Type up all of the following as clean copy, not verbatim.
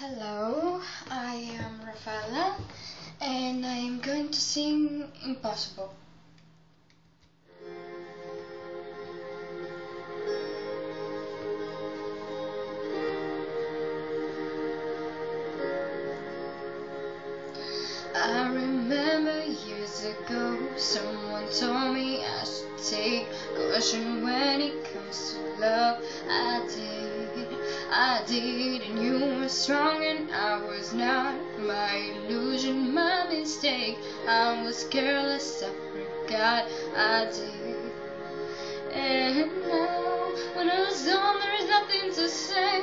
Hello, I am Rafaela and I am going to sing Impossible. I remember years ago someone told me I should take caution when it comes to love. I did, and you were strong and I was not. My illusion, my mistake. I was careless, I forgot I did. And now, when I was gone, there is nothing to say.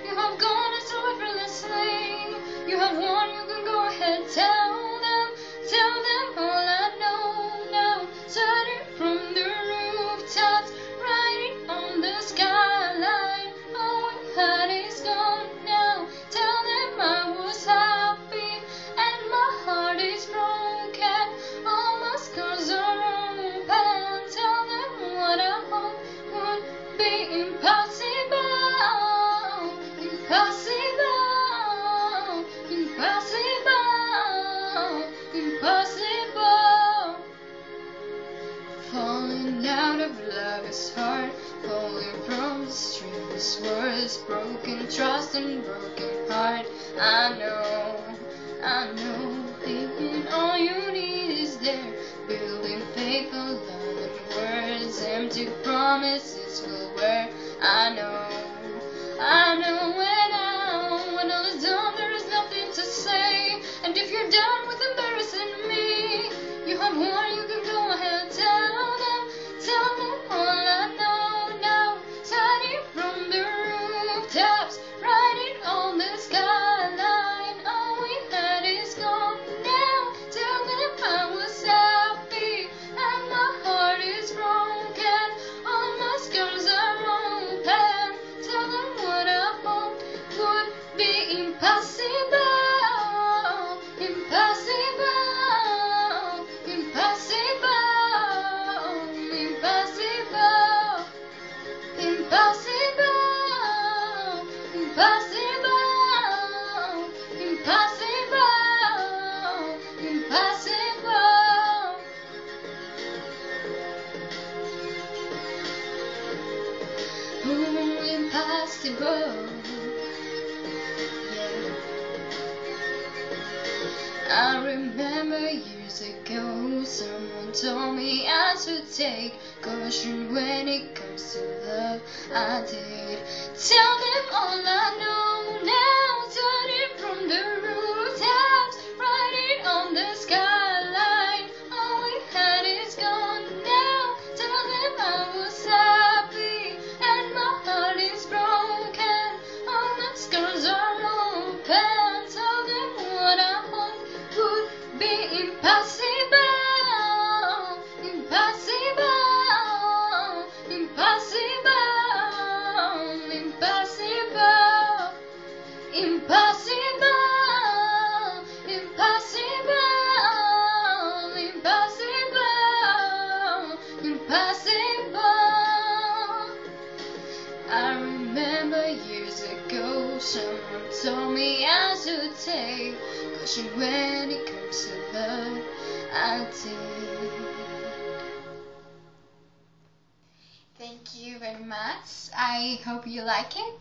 You have gone so effortlessly. You have won, you can go ahead, tell them all I know now. Starting from the rooftops, writing on the skyline. All we had is gone now. Tell them I was happy and my heart is broken. All my scars are open. Tell them what I hope would be impossible. Impossible. Falling out of love is hard. Falling from the stream is worse. Broken trust and broken heart. I know. Thinking all you need is there. Building faithful love and words. Empty promises will wear. I know. When all is done, there is nothing to say. And if you're done with embarrassing me, you have won, you can go ahead, tell them all I know now. Starting from the rooftops, writing on the skyline. All we had is gone now. Tell them I was happy and my heart is broken. All my scars are open. Tell them what I hoped would be impossible. Impossible. Yeah. I remember years ago someone told me I should take caution when it comes to love. I did. Tell them all I know now. Starting from the rooftops, writing on the skyline. All we had is gone now. Tell them I was happy and my heart is broken. All my scars are open. Tell them what I hope would be impossible. I remember years ago someone told me I should take caution when it comes to love. I did. Thank you very much. I hope you like it.